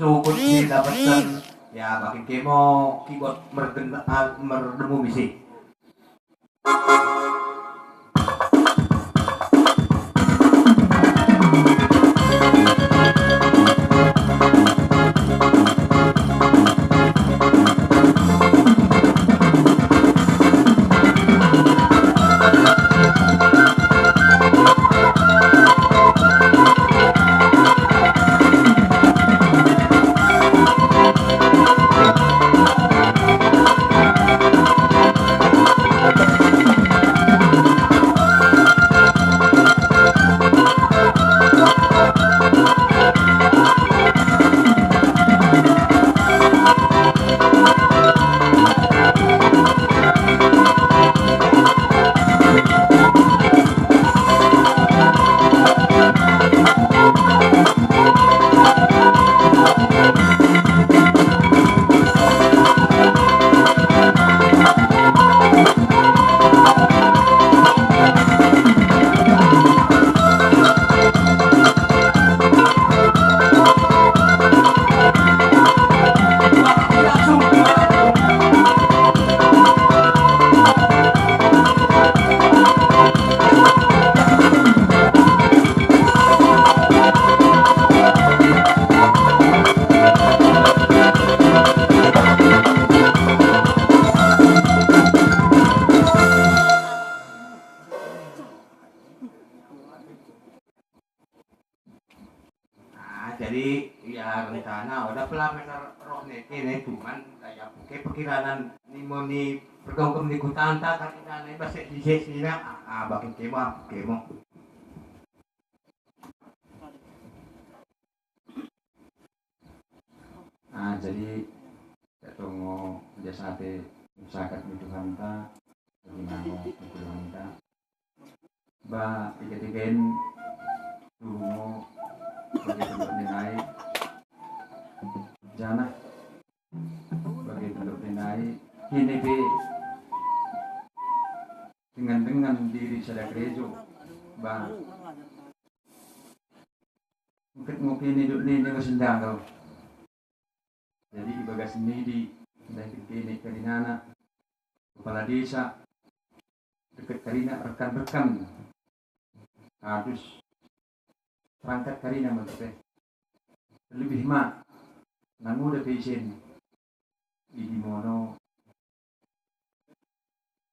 sukut didapatkan ya makin kemo keyboard merdemu misi. Jadi ya rencana udah pelamar roh ini cuman kayak perkiraan nimoni bergabung di kutanta kan ini bahasa di sini bakin kemo. Jadi kita mau jasate usahakan itu hanta bagaimana itu hanta ba tiga-tigain tuh bagi bentuk nilai jana bagi bentuk nilai kini be dengan diri sada gereja bah mungkin hidup ini dengan sendang kau jadi ibadah sendiri dan kini karinana kepala desa dekat karina rekan-rekan harus perangkat karina maksudnya lebih mak namu udah pesen di mono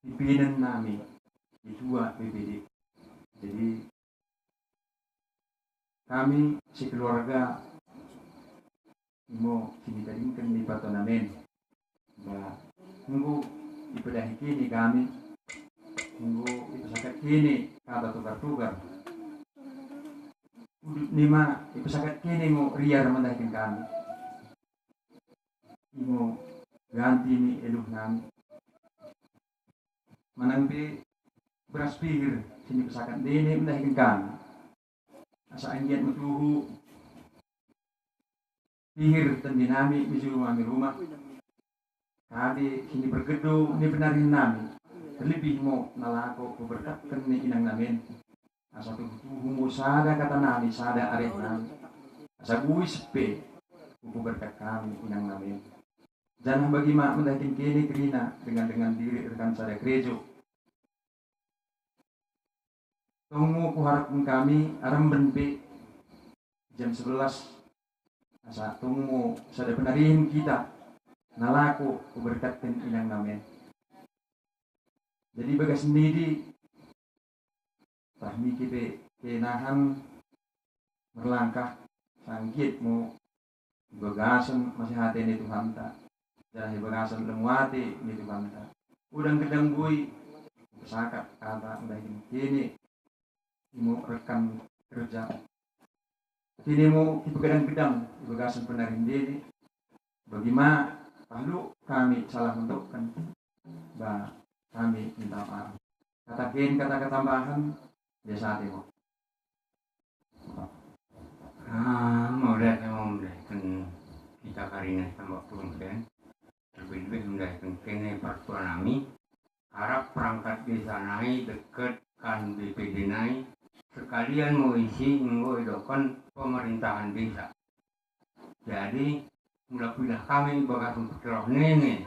pimpinan nami di dua PPD jadi kami sekeluarga mau kini kadingkan di patonamen bah nunggu ibadah kini kami nunggu itu sakit kini kata tukar-tukar lima itu sakit kini mau riar mendakin kami mau ganti ni eluh nami manang be beras pihir sini pesakat dini mendakin kami asa anggiat mutuhu pihir tendi nami misuruh kami rumah kadi sini bergedung ni benarin nami terlebih mau nalako kuberkatkan ni inang namin asa tuhu sada kata nami sada areh nami asa bui sepe kuku berkat kami inang nami jangan bagi mak mendating kini kerina dengan diri rekan sada gereja tunggu kuharapkan kami aram benpe jam 11 asa tunggu sada penarihin kita nalaku kuberkatkan inang nami jadi bagas sendiri tahmi kita kenahan berlangkah sangkit mau bagasan masih hati ini Tuhan tak jadi bagasan lemuati ini Tuhan tak udang gedang bui bersakat kata udah ini mau rekan kerja kini mau ibu gedang bagasan penarin diri bagaimana lalu kami salah menentukan bah kami minta maaf kata tambahan biasa tengok mau kan kita karina tambah turun kan lebih mendahkan kene pertuan kami harap perangkat desa naik deket kan BPD naik sekalian mau isi nggo edokan pemerintahan desa Jadi mula pindah kami bagasan pekerah nene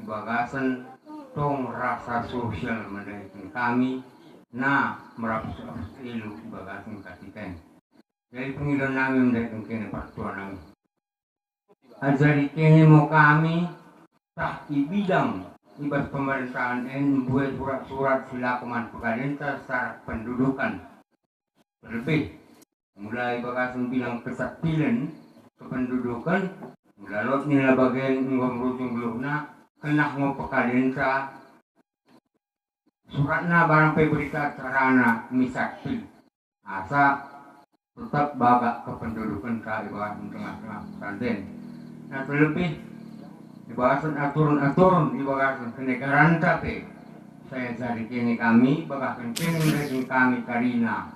bagasan tong rasa sosial mendahikan kami merapus ilu bagasan katikan. Jadi pengilihan kami mendahikan kene partua kami. Ajari kene mau kami tak bidang ibas pemerintahan membuat surat-surat silakuman pemerintah secara pendudukan. Terlebih mulai bagasan bilang kesaktilan kependudukan melalui nilai bagian ngomrujung belumna kena mau pemerintah suratna barang berita carana misakti asa tetap baga kependudukan ka ibarat tengah-tengah pesantren. Nah terlebih dibahasan aturan-aturan dibahasan kenegaraan tapi saya cari kini kami bahkan kini kami karina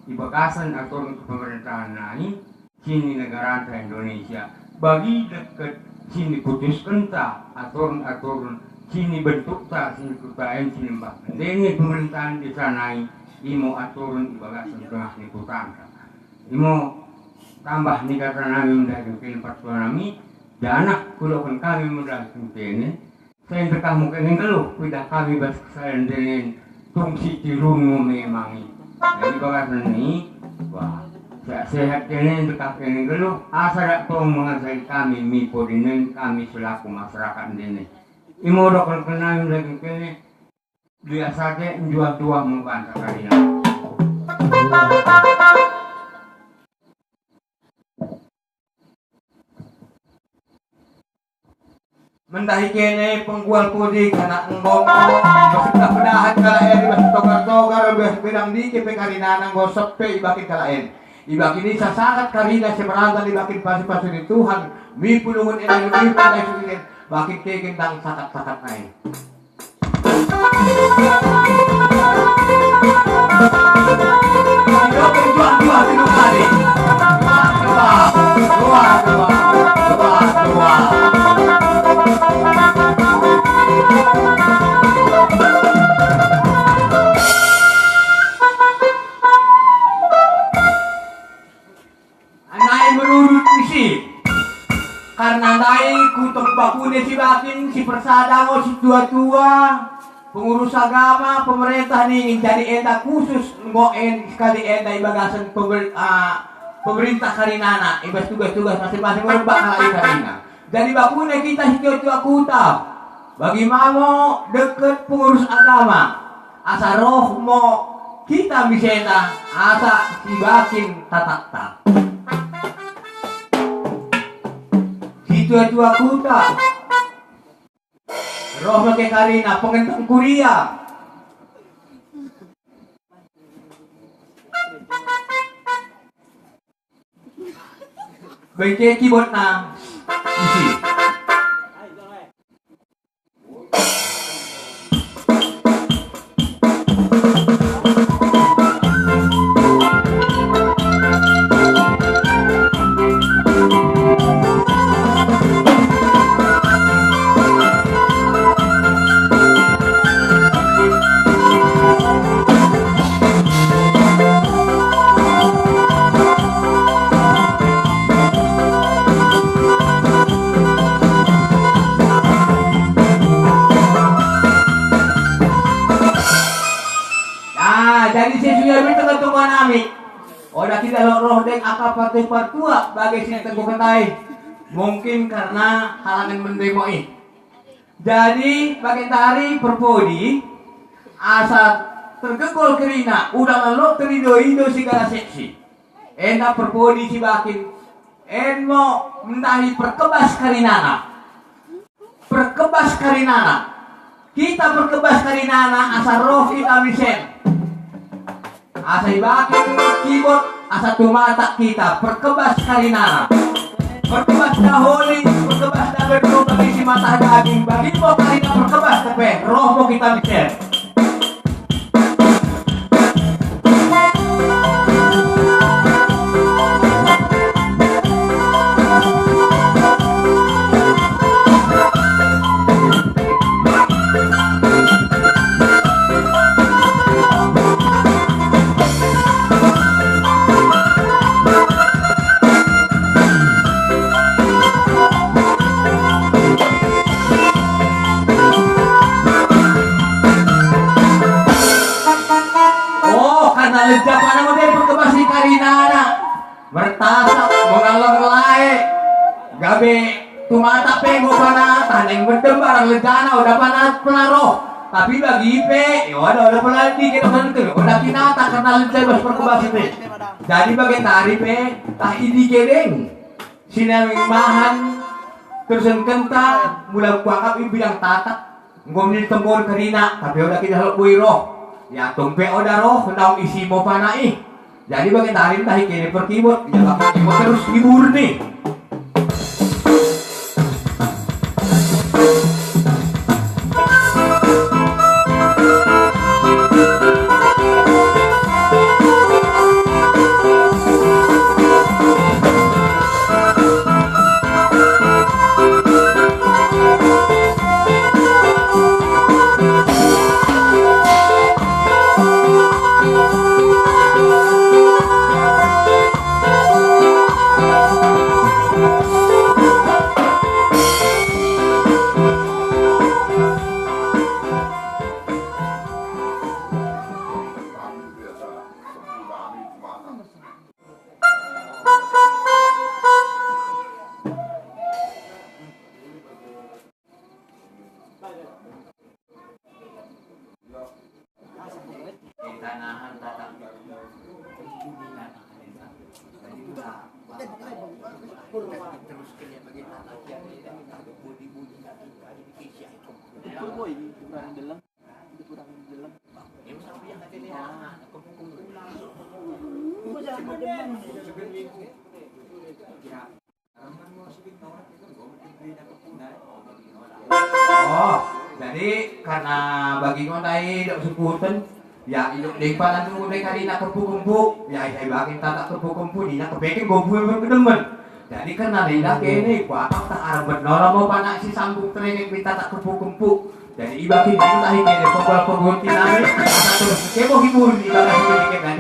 dibahasan aturan kepemerintahan lain sini negara Indonesia bagi dekat sini putuskan tak aturan-aturan sini bentuk tak sini kutain sini bahkan ini pemerintahan di sana imo aturan dibahasan tengah liputan imo tambah ni kata nami mendaging pertuan nami dana kulokan kami mendaging kene saya dekah mungkin yang keluh tidak kami bas saya dengan tungsi tirungu memang jadi bahasan ini wah sehat kene dekah kene keluh asa dak tong mengasai kami mipo dinen kami selaku masyarakat dene imo dokon kami mendaging kene biasa ke jual dua membantah kalian. Mendahi kene penggual pudi kana ngomong basita pedahan kalaen bas togar-togar bas bedang dike pe karinana ngosep pe ibakin kalaen ibakin ini sasangat karina seberangkat ibakin pasi-pasi di Tuhan mi pulungun ina mi pandai sukin bakin keken tang sakat-sakat naik yo penjual-jual tinu kali dua karena naik kutuk bakune si bakin si persadamo si tua-tua pengurus agama pemerintah nih jadi enda khusus ngoen sekali enda ibagasan pemerintah karinana ibas tugas-tugas masing-masing orang bakal karina jadi bakune kita si tua-tua kuta bagi mamo deket pengurus agama asa roh mo kita bisa asa si bakin tatak-tak tua-tua kuta roh pakai karina pengentang kuria baiknya keyboard na isi roh deng akapate partua bagai sini teguh ketai mungkin karena halangan mendemoi jadi bagian tari perpodi asa tergegol kerina udah lalu terido-ido segala seksi enda perpodi si bakin enmo mentahi perkebas karinana kita perkebas karinana asa roh kita misen asa ibakin keyboard asa tumata kita perkebas karinana perkebas daholi perkebas daberdo bagi si mata daging bagi mo karina perkebas tepe roh mo kita bikin Gabe tumata pego pana taneng bedem barang lejana udah penaruh. Tapi bagi Ipe, ya udah pelatih kita sentuh, udah kinata karena lebih berkebas Ipe. Jadi bagi tari Pe, tah ini kedeng, sinaming mahan, terusan kenta, mulai kuangkap ibu yang tatak, ngomongin tembor kerina, tapi udah kita haluk roh, ya tumpe udah roh, hendak isi mau panai. Jadi bagi tari tah kini perkibut, ya bakal kibut terus hibur nih. Oh, jadi karena bagi ngonai dak sebutan ya hidup di panan tu mereka di nak kepuk-kepuk ya saya bagi tak kepuk-kepuk di nak kepekin gobu yang kedemen. Jadi karena dia kene kuatang tak arbet nora mau panak si sambung training kita tak kepuk-kepuk. Jadi ibaki itu tahi kene pokok-pokok tinami terus kebo hibur di belakang sedikit dan